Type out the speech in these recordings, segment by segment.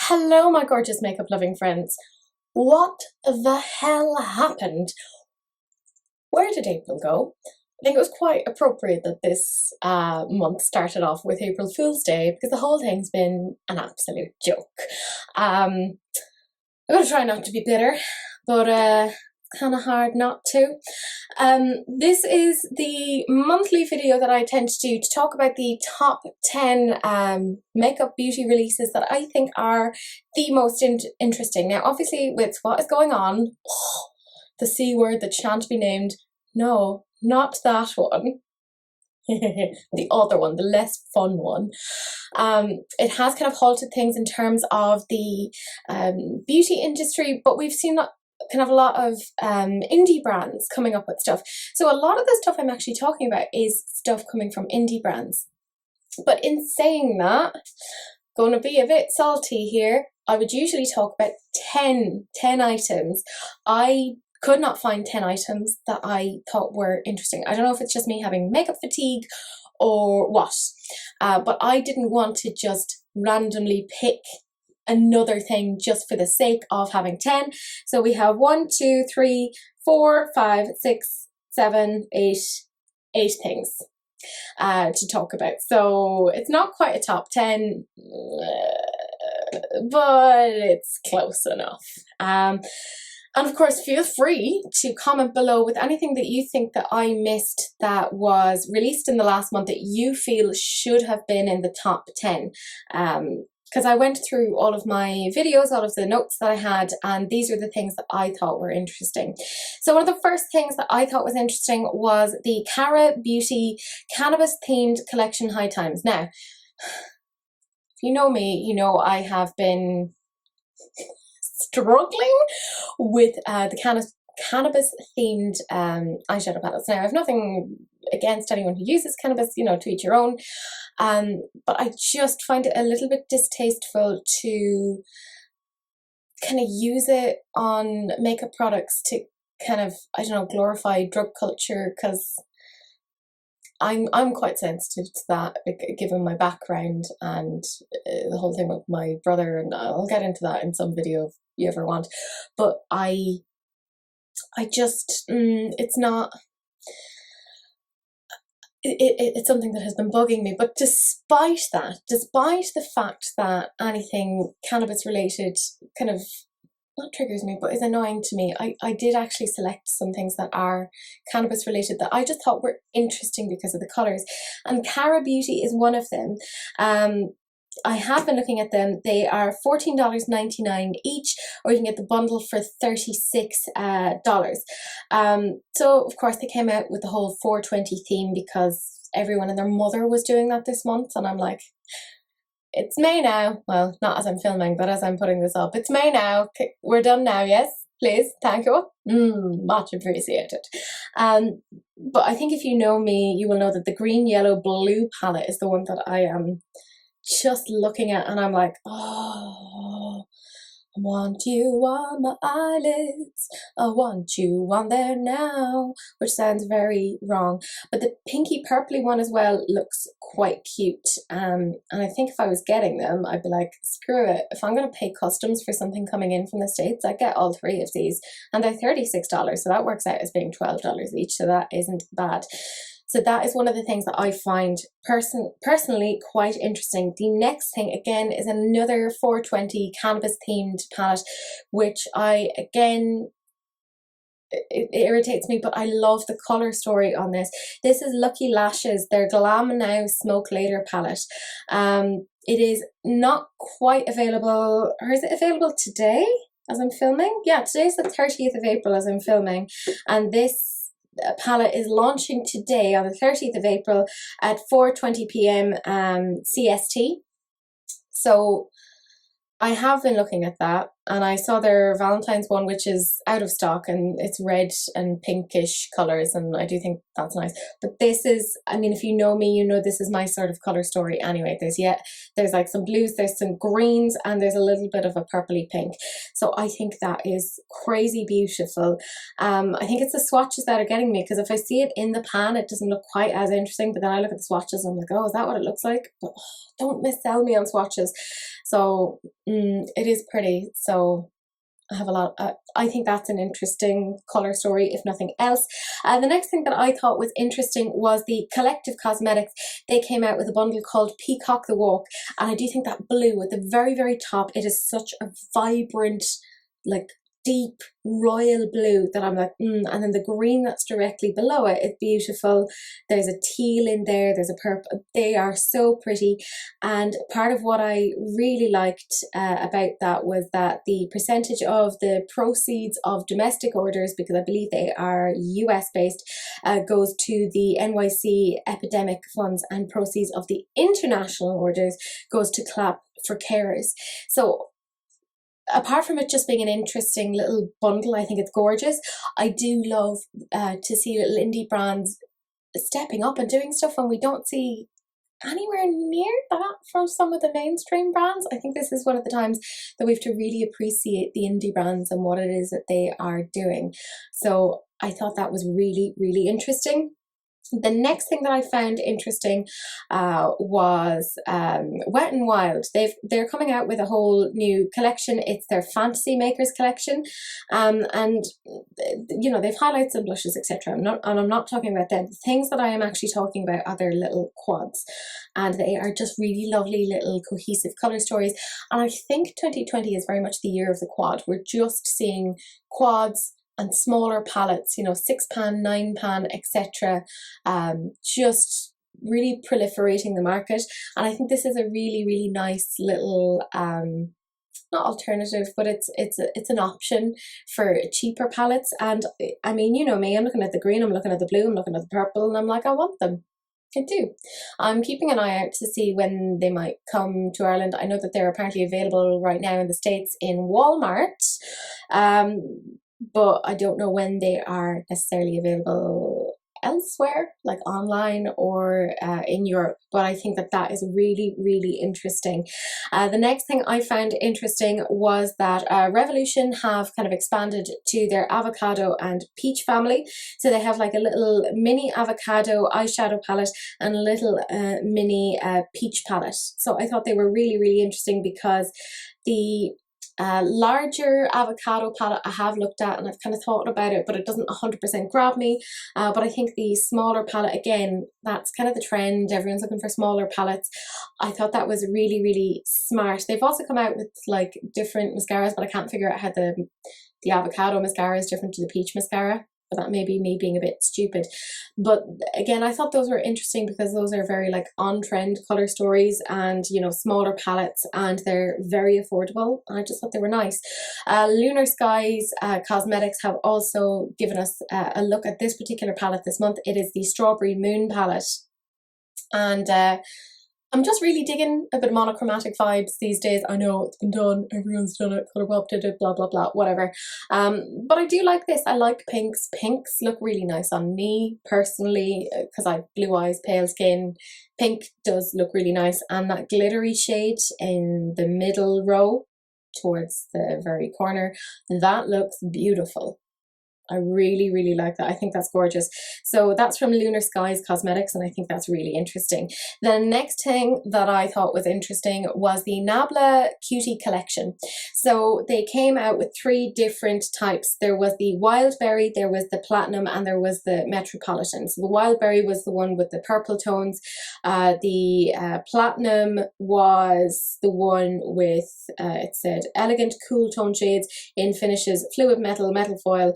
Hello, my gorgeous makeup loving friends. What the hell happened? Where did April go? I think it was quite appropriate that this month started off with April Fool's Day because the whole thing's been an absolute joke. I'm going to try not to be bitter, but it's kind of hard not to. This is the monthly video that I tend to do to talk about the top 10 makeup beauty releases that I think are the most interesting. Now, obviously, with what is going on, the C word that shan't be named, no, not that one. The other one, the less fun one. It has kind of halted things in terms of the beauty industry, but we've seen kind of a lot of indie brands coming up with stuff. So a lot of the stuff I'm actually talking about is stuff coming from indie brands. But in saying that, going to be a bit salty here, I would usually talk about 10 items. I could not find 10 items that I thought were interesting. I don't know if it's just me having makeup fatigue or what, but I didn't want to just randomly pick another thing just for the sake of having 10. So we have 1, 2, 3, 4, 5, 6, 7, 8 things to talk about. So it's not quite a top 10, but it's close enough. And of course, feel free to comment below with anything that you think that I missed that was released in the last month that you feel should have been in the top 10. Because I went through all of my videos, all of the notes that I had, and these are the things that I thought were interesting. So one of the first things that I thought was interesting was the Keira Beauty cannabis themed collection High Times. Now, if you know me, you know I have been struggling with the cannabis themed eyeshadow palettes. Now, I have nothing against anyone who uses cannabis, you know, to each your own, but I just find it a little bit distasteful to kind of use it on makeup products to kind of, I don't know, glorify drug culture, because I'm quite sensitive to that, given my background and the whole thing with my brother, and I'll get into that in some video if you ever want. But I just, it's not, it's something that has been bugging me. But despite the fact that anything cannabis related kind of not triggers me, but is annoying to me, I did actually select some things that are cannabis related that I just thought were interesting because of the colours. And Keira Beauty is one of them. I have been looking at them. They are $14.99 each, or you can get the bundle for $36. So of course they came out with the whole 420 theme because everyone and their mother was doing that this month, and I'm like, it's May now. Well, not as I'm filming, but as I'm putting this up, it's May now. Okay, we're done now, yes? Please, thank you. Much appreciated. But I think if you know me, you will know that the green, yellow, blue palette is the one that I am just looking at, and I'm like, oh, I want you on my eyelids, I want you on there now, which sounds very wrong. But the pinky purpley one as well looks quite cute, and I think if I was getting them, I'd be like, screw it, if I'm going to pay customs for something coming in from the States, I'd get all 3 of these, and they're $36, so that works out as being $12 each, so that isn't bad. So that is one of the things that I find personally quite interesting. The next thing, again, is another 420 cannabis themed palette, which it irritates me, but I love the colour story on this. This is Lucky Lashes, their Glam Now Smoke Later palette. It is not quite available, or is it available today as I'm filming? Yeah, today's the 30th of April as I'm filming, and this palette is launching today on the 30th of April at 4:20 p.m. CST. So I have been looking at that. and I saw their Valentine's one, which is out of stock, and it's red and pinkish colours, and I do think that's nice. But this is, I mean, if you know me, you know this is my sort of colour story anyway. There's like some blues, there's some greens, and there's a little bit of a purpley pink. So I think that is crazy beautiful. I think it's the swatches that are getting me, because if I see it in the pan, it doesn't look quite as interesting, but then I look at the swatches and I'm like, oh, is that what it looks like? But don't missell me on swatches. So it is pretty. So I have a lot. I think that's an interesting colour story, if nothing else. The next thing that I thought was interesting was the Collective Cosmetics. They came out with a bundle called Peacock the Walk, and I do think that blue at the very, very top, it is such a vibrant, like deep royal blue that I'm like, and then the green that's directly below it is beautiful. There's a teal in there, there's a purple. They are so pretty. And part of what I really liked about that was that the percentage of the proceeds of domestic orders, because I believe they are US based, goes to the NYC Epidemic Funds, and proceeds of the international orders goes to Clap for Carers. So apart from it just being an interesting little bundle, I think it's gorgeous. I do love to see little indie brands stepping up and doing stuff when we don't see anywhere near that from some of the mainstream brands. I think this is one of the times that we have to really appreciate the indie brands and what it is that they are doing. So I thought that was really, really interesting. The next thing that I found interesting was Wet n Wild. They're coming out with a whole new collection. It's their Fantasy Makers collection, and you know, they've highlights and blushes, etc. I'm not talking about them. The things that I am actually talking about are their little quads, and they are just really lovely little cohesive color stories. And I think 2020 is very much the year of the quad. We're just seeing quads and smaller palettes, you know, 6-pan, 9-pan, etc. Just really proliferating the market. And I think this is a really, really nice little not alternative, but it's an option for cheaper palettes. And I mean, you know me, I'm looking at the green, I'm looking at the blue, I'm looking at the purple, and I'm like, I want them. I do. I'm keeping an eye out to see when they might come to Ireland. I know that they're apparently available right now in the States in Walmart. But I don't know when they are necessarily available elsewhere, like online or in Europe. But I think that that is really, really interesting. The next thing I found interesting was that Revolution have kind of expanded to their Avocado and Peach family. So they have like a little mini Avocado eyeshadow palette and a little mini Peach palette. So I thought they were really, really interesting, because the larger Avocado palette I have looked at and I've kind of thought about it, but it doesn't 100% grab me. But I think the smaller palette, again, that's kind of the trend. Everyone's looking for smaller palettes. I thought that was really, really smart. They've also come out with like different mascaras, but I can't figure out how the Avocado mascara is different to the Peach mascara. But that may be me being a bit stupid. But again, I thought those were interesting because those are very like on-trend color stories, and you know, smaller palettes, and they're very affordable. I just thought they were nice. Lunar Skies Cosmetics have also given us a look at this particular palette this month. It is the Strawberry Moon palette, and I'm just really digging a bit of monochromatic vibes these days. I know it's been done, everyone's done it, Colourpop did it, blah blah blah, whatever. But I do like this. I like pinks. Pinks look really nice on me personally, because I have blue eyes, pale skin. Pink does look really nice, and that glittery shade in the middle row towards the very corner, that looks beautiful. I really, really like that. I think that's gorgeous. So that's from Lunar Skies Cosmetics, and I think that's really interesting. The next thing that I thought was interesting was the Nabla Cutie collection. So they came out with 3 different types. There was the Wild Berry, there was the Platinum, and there was the Metropolitan. So the Wild Berry was the one with the purple tones. The Platinum was the one with, it said, elegant cool tone shades in finishes, fluid metal, metal foil,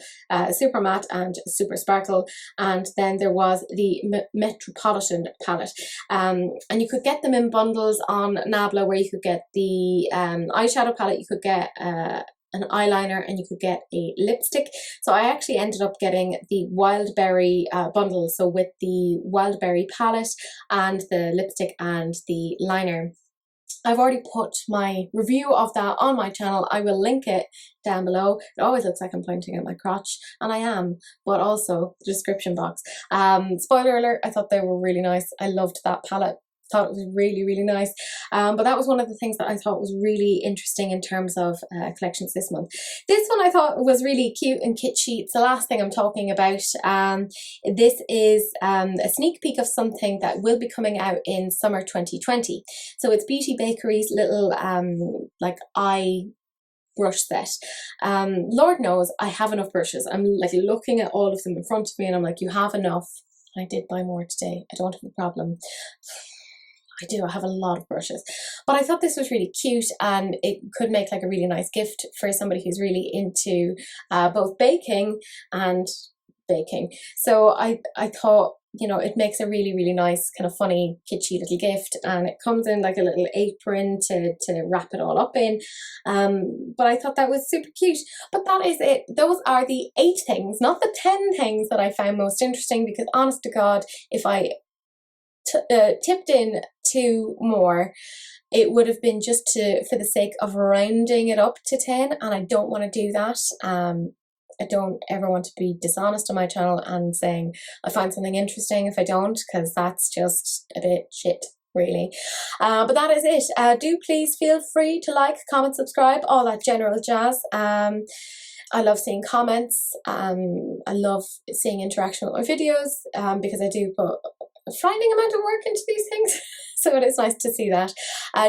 super matte and super sparkle. And then there was the Metropolitan palette, and you could get them in bundles on Nabla, where you could get the eyeshadow palette, you could get an eyeliner, and you could get a lipstick. So I actually ended up getting the Wildberry bundle, so with the Wildberry palette and the lipstick and the liner. I've already put my review of that on my channel. I will link it down below. It always looks like I'm pointing at my crotch, and I am, but also the description box. Spoiler alert, I thought they were really nice. I loved that palette. Thought it was really, really nice. But that was one of the things that I thought was really interesting in terms of collections this month. This one I thought was really cute and kitschy. It's the last thing I'm talking about. This is a sneak peek of something that will be coming out in summer 2020. So it's Beauty Bakery's little like eye brush set. Lord knows I have enough brushes. I'm like looking at all of them in front of me and I'm like, you have enough. I did buy more today. I don't have a problem. I do, I have a lot of brushes. But I thought this was really cute, and it could make like a really nice gift for somebody who's really into both baking and baking. So I thought, you know, it makes a really, really nice kind of funny kitschy little gift, and it comes in like a little apron to wrap it all up in. But I thought that was super cute. But that is it. Those are the 8 things, not the 10 things that I found most interesting, because honest to God, if I tipped in 2 more, it would have been just for the sake of rounding it up to 10, and I don't want to do that. I don't ever want to be dishonest on my channel and saying I find something interesting if I don't, because that's just a bit shit, really. But that is it. Do please feel free to like, comment, subscribe, all that general jazz. I love seeing comments. I love seeing interaction with my videos, because I do put a frightening amount of work into these things. So it is nice to see that.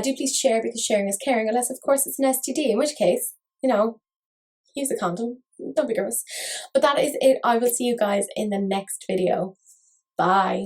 Do please share, because sharing is caring, unless of course it's an STD, in which case, you know, use a condom. Don't be gross. But that is it. I will see you guys in the next video. Bye.